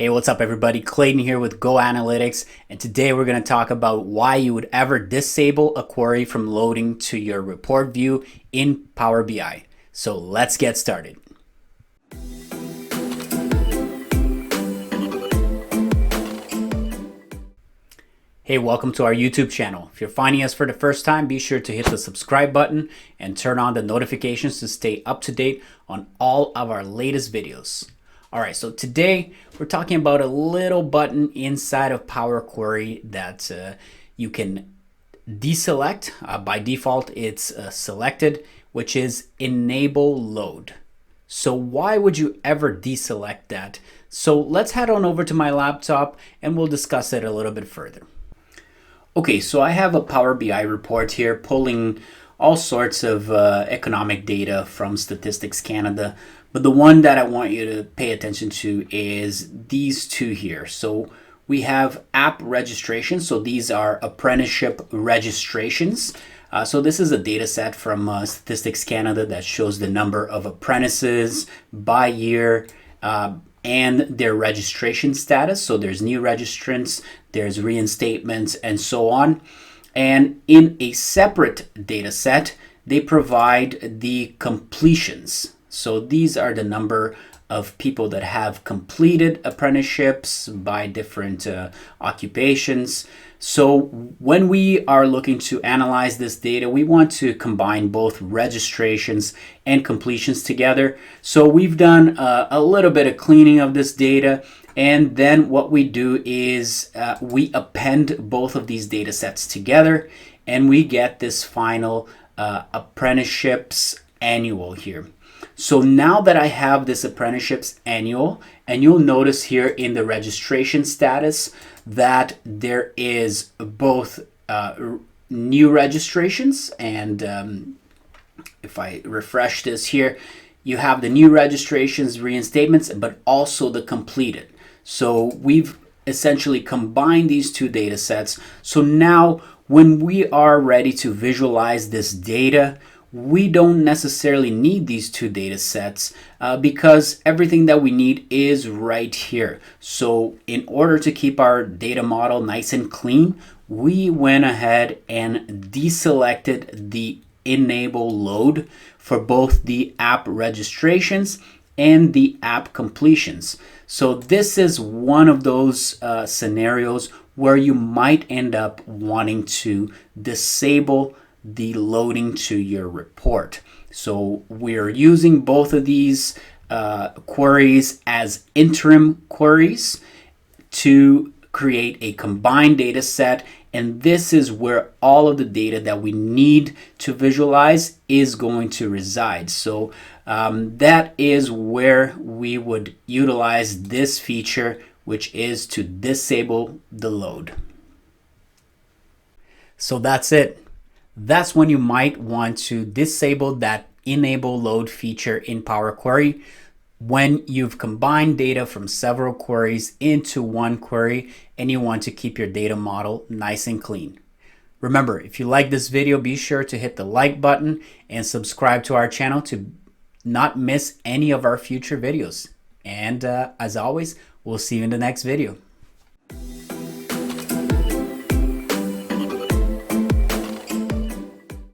Hey, what's up everybody? Clayton here with Go Analytics, and today we're going to talk about why you would ever disable a query from loading to your report view in Power BI. So let's get started. Hey, welcome to our YouTube channel. If you're finding us for the first time, be sure to hit the subscribe button and turn on the notifications to stay up to date on all of our latest videos. All right, so today we're talking about a little button inside of Power Query that you can deselect. By default, it's selected, which is enable load. So why would you ever deselect that? So let's head on over to my laptop and we'll discuss it a little bit further. Okay, so I have a Power BI report here pulling all sorts of economic data from Statistics Canada. But the one that I want you to pay attention to is these two here. So we have app registration. So these are apprenticeship registrations. So this is a data set from Statistics Canada that shows the number of apprentices by year and their registration status. So there's new registrants, there's reinstatements, and so on. And in a separate data set, they provide the completions. So these are the number of people that have completed apprenticeships by different occupations. So when we are looking to analyze this data, we want to combine both registrations and completions together. So we've done a little bit of cleaning of this data. And then what we do is we append both of these data sets together and we get this final apprenticeships annual here. So now that I have this apprenticeships annual, and you'll notice here in the registration status that there is both new registrations and if I refresh this here, you have the new registrations, reinstatements, but also the completed. So we've essentially combined these two data sets. So now when we are ready to visualize this data, we don't necessarily need these two data sets because everything that we need is right here. So in order to keep our data model nice and clean, we went ahead and deselected the enable load for both the app registrations and the app completions. So this is one of those scenarios where you might end up wanting to disable the loading to your report. So we're using both of these queries as interim queries to create a combined data set, and this is where all of the data that we need to visualize is going to reside. So that is where we would utilize this feature, which is to disable the load. So that's it. That's when you might want to disable that enable load feature in Power Query when you've combined data from several queries into one query and you want to keep your data model nice and clean. Remember, if you like this video, be sure to hit the like button and subscribe to our channel to not miss any of our future videos. And as always, we'll see you in the next video.